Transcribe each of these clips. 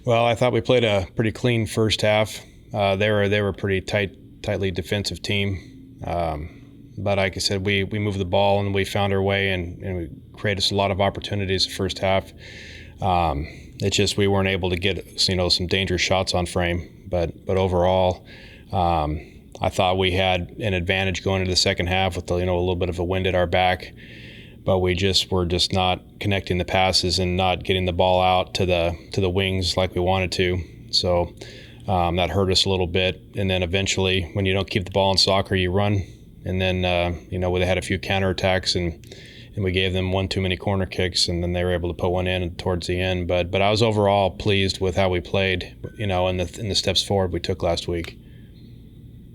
Well, I thought we played a pretty clean first half. They were a pretty tightly defensive team. But like I said, we moved the ball and we found our way and we created a lot of opportunities the first half. It's just we weren't able to get some dangerous shots on frame. But overall, I thought we had an advantage going into the second half with a little bit of a wind at our back. But we were just not connecting the passes and not getting the ball out to the wings like we wanted to. So that hurt us a little bit. And then eventually, when you don't keep the ball in soccer, you run. And then they had a few counterattacks and we gave them one too many corner kicks, and then they were able to put one in towards the end. But I was overall pleased with how we played, in the steps forward we took last week.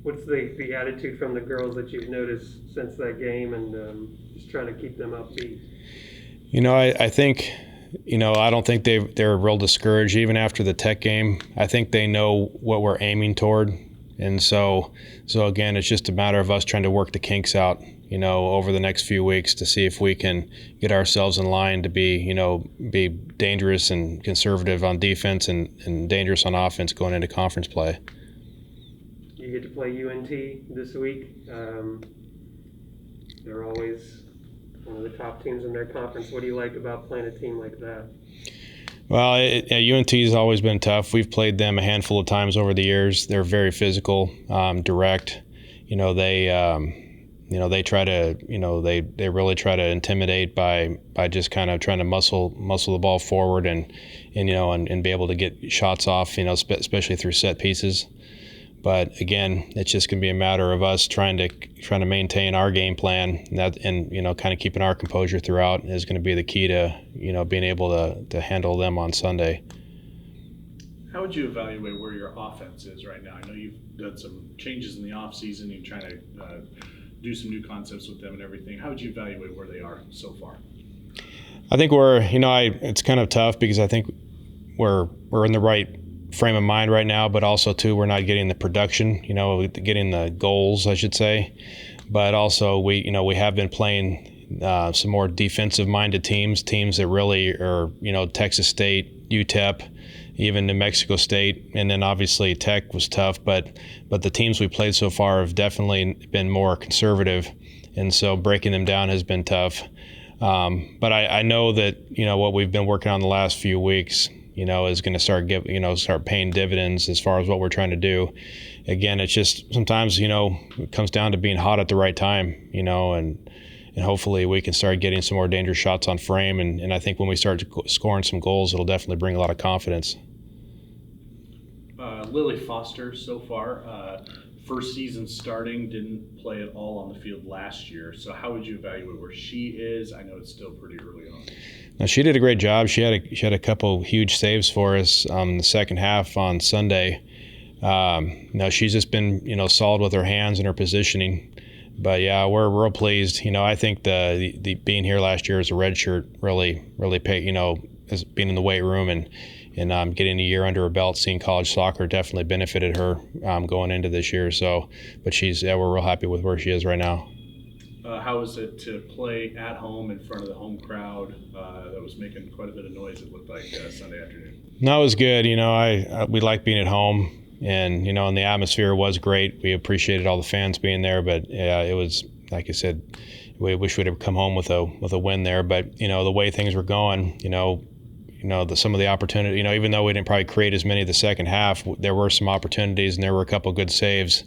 What's the attitude from the girls that you've noticed since that game, and just trying to keep them upbeat? I think, I don't think they're real discouraged even after the Tech game. I think they know what we're aiming toward, and so again, it's just a matter of us trying to work the kinks out, over the next few weeks to see if we can get ourselves in line to be dangerous and conservative on defense and dangerous on offense going into conference play. You get to play UNT this week. They're always one of the top teams in their conference. What do you like about playing a team like that? Well, UNT has always been tough. We've played them a handful of times over the years. They're very physical, direct. They try to, they really try to intimidate by just kind of trying to muscle the ball forward and be able to get shots off, especially through set pieces. But again, it's just going to be a matter of us trying to maintain our game plan, and kind of keeping our composure throughout is going to be the key to being able to handle them on Sunday. How would you evaluate where your offense is right now? I know you've done some changes in the off season. You're trying to do some new concepts with them and everything. How would you evaluate where they are so far? I think it's kind of tough because I think we're in the right frame of mind right now, but also too we're not getting the production, getting the goals, I should say. But also we have been playing some more defensive minded teams that really are, Texas State, UTEP, even New Mexico State, and then obviously Tech was tough, but the teams we played so far have definitely been more conservative, and so breaking them down has been tough. But I know that what we've been working on the last few weeks is going to start paying dividends as far as what we're trying to do. Again, it's just sometimes, it comes down to being hot at the right time, and hopefully we can start getting some more dangerous shots on frame. And I think when we start scoring some goals, it'll definitely bring a lot of confidence. Lily Foster so far, first season starting, didn't play at all on the field last year. So how would you evaluate where she is? I know it's still pretty early on. Now, she did a great job. She had a couple huge saves for us in the second half on Sunday. She's just been solid with her hands and her positioning. But yeah, we're real pleased. I think the being here last year as a red shirt really paid. As being in the weight room and getting a year under her belt, seeing college soccer definitely benefited her going into this year. So, but we're real happy with where she is right now. How was it to play at home in front of the home crowd that was making quite a bit of noise, it looked like, Sunday afternoon? No, it was good. We like being at home, and and the atmosphere was great. We appreciated all the fans being there, but yeah, it was, like I said, we wish we'd have come home with a win there. But the way things were going, some of the opportunity, even though we didn't probably create as many the second half, there were some opportunities and there were a couple good saves.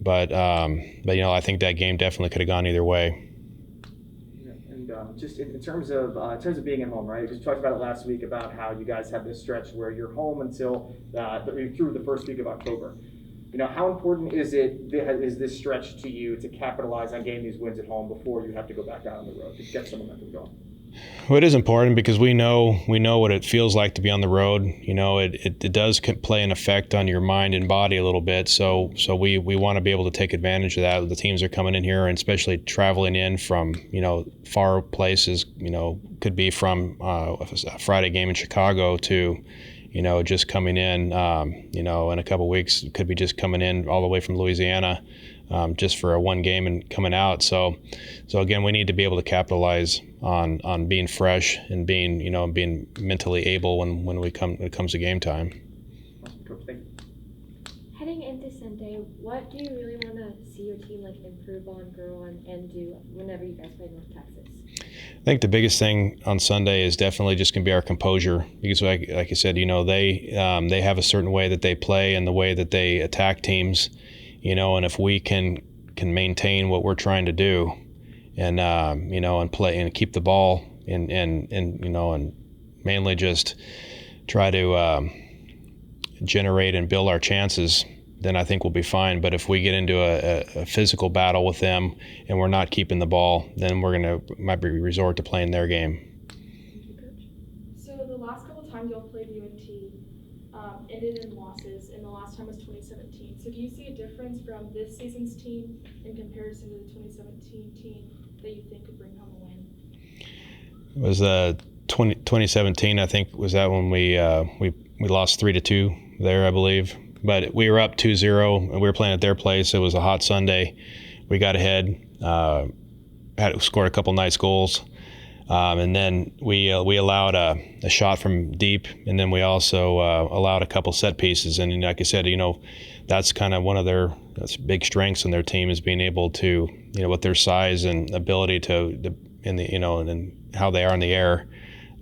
But I think that game definitely could have gone either way. Yeah, and just in terms of being at home, right? We talked about it last week about how you guys have this stretch where you're home until through the first week of October. How important is this stretch to you to capitalize on getting these wins at home before you have to go back out on the road to get some momentum going? Well, it is important because we know what it feels like to be on the road. It does play an effect on your mind and body a little bit. So we want to be able to take advantage of that. The teams are coming in here, and especially traveling in from far places. Could be from a Friday game in Chicago to just coming in. In a couple of weeks, could be just coming in all the way from Louisiana. just for a one game and coming out. So again, we need to be able to capitalize on being fresh and being being mentally able when it comes to game time. Awesome, Coach. Thank you. Heading into Sunday, what do you really want to see your team improve on, grow on, and do whenever you guys play North Texas? I think the biggest thing on Sunday is definitely just going to be our composure, because like I said, they have a certain way that they play and the way that they attack teams, and if we can maintain what we're trying to do, and and play and keep the ball and mainly just try to generate and build our chances, then I think we'll be fine. But if we get into a physical battle with them and we're not keeping the ball, then might be resort to playing their game. Thank you, Coach. So the last couple times y'all played UNT ended in losses, and the last time was 2017. So do you see a difference from this season's team in comparison to the 2017 team that you think could bring home a win? It was 2017, I think, was that when we lost 3-2 there, I believe. But we were up 2-0, and we were playing at their place. It was a hot Sunday. We got ahead, scored a couple nice goals, and then we allowed a shot from deep, and then we also allowed a couple set pieces. And like I said, that's kind of one of their big strengths in their team, is being able to, with their size and ability and how they are in the air.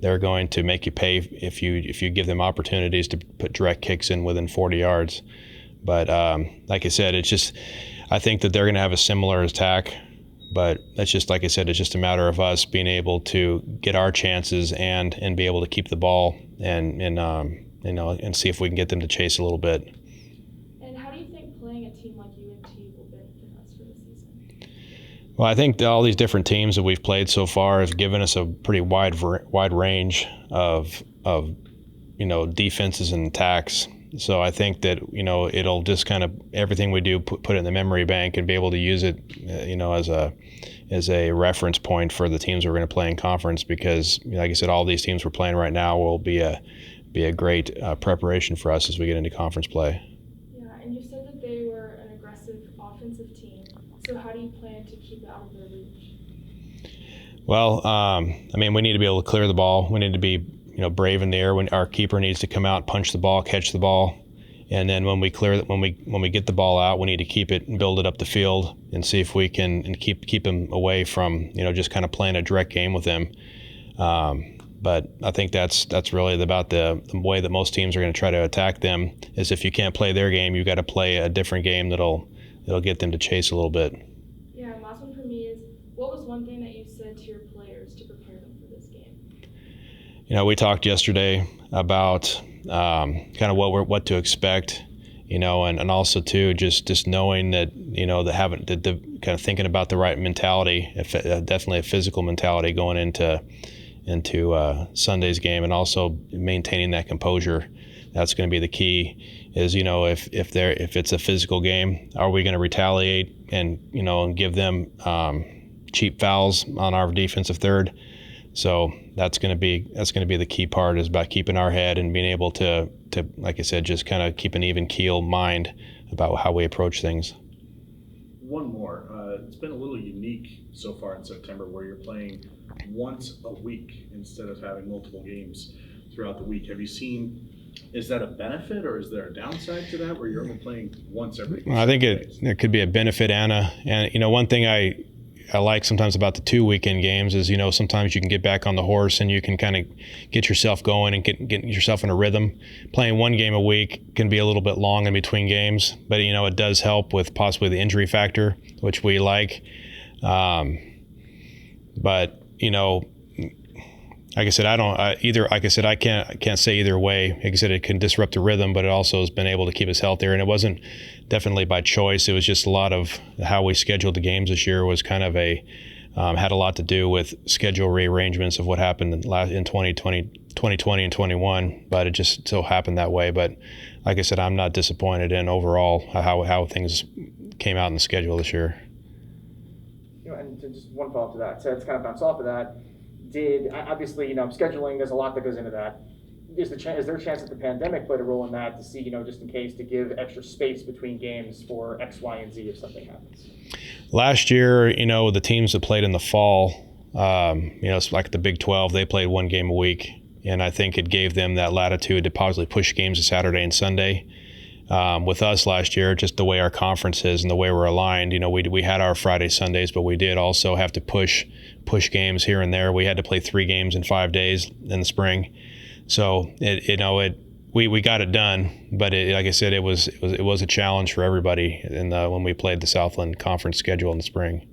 They're going to make you pay if you give them opportunities to put direct kicks in within 40 yards. But like I said, I think that they're going to have a similar attack. But that's just, like I said, it's just a matter of us being able to get our chances and be able to keep the ball and see if we can get them to chase a little bit. And how do you think playing a team like UNT will benefit us for this season? Well, I think all these different teams that we've played so far have given us a pretty wide range of defenses and attacks. So I think that it'll just kind of, everything we do, put it in the memory bank and be able to use it as a reference point for the teams we're going to play in conference. Because like I said, all these teams we're playing right now will be a great preparation for us as we get into conference play. Yeah, and you said that they were an aggressive offensive team. So how do you plan to keep it out of their reach? Well, we need to be able to clear the ball. We need to be, brave in the air. When our keeper needs to come out, punch the ball, catch the ball, and then when we get the ball out, we need to keep it and build it up the field and see if we can and keep them away from, just kind of playing a direct game with them. But I think that's really about the way that most teams are going to try to attack them. Is if you can't play their game, you got to play a different game that'll get them to chase a little bit. Yeah, and last one for me is, what was one thing that you said to your players to prepare them for this game? We talked yesterday about kind of what to expect, and also too just knowing that the kind of thinking about the right mentality, definitely a physical mentality going into Sunday's game, and also maintaining that composure. That's going to be the key. Is if it's a physical game, are we going to retaliate and give them cheap fouls on our defensive third? So that's going to be the key part, is about keeping our head and being able to like I said, just kind of keep an even keel mind about how we approach things. One more. It's been a little unique so far in September, where you're playing once a week instead of having multiple games throughout the week. Have you seen? Is that a benefit, or is there a downside to that, where you're only playing once every? Well, I think it could be a benefit and one thing I like sometimes about the 2 weekend games is, sometimes you can get back on the horse and you can kind of get yourself going and get yourself in a rhythm. Playing one game a week can be a little bit long in between games, but it does help with possibly the injury factor, which we like. But like I said, I can't say either way. Like I said, it can disrupt the rhythm, but it also has been able to keep us healthier. And it wasn't definitely by choice. It was just a lot of how we scheduled the games this year was kind of had a lot to do with schedule rearrangements of what happened in 2020 and 21. But it just so happened that way. But like I said, I'm not disappointed in overall how things came out in the schedule this year. And just one follow-up to that. So it's kind of bounce off of that. Obviously, scheduling, there's a lot that goes into that. is there a chance that the pandemic played a role in that to see, just in case, to give extra space between games for X, Y, and Z if something happens? Last year, the teams that played in the fall, it's like the Big 12, they played one game a week. And I think it gave them that latitude to possibly push games to Saturday and Sunday. With us last year, just the way our conference is and the way we're aligned, we had our Friday, Sundays, but we did also have to push games here and there. We had to play 3 games in 5 days in the spring. So we got it done, but like I said, it was a challenge for everybody when we played the Southland Conference schedule in the spring.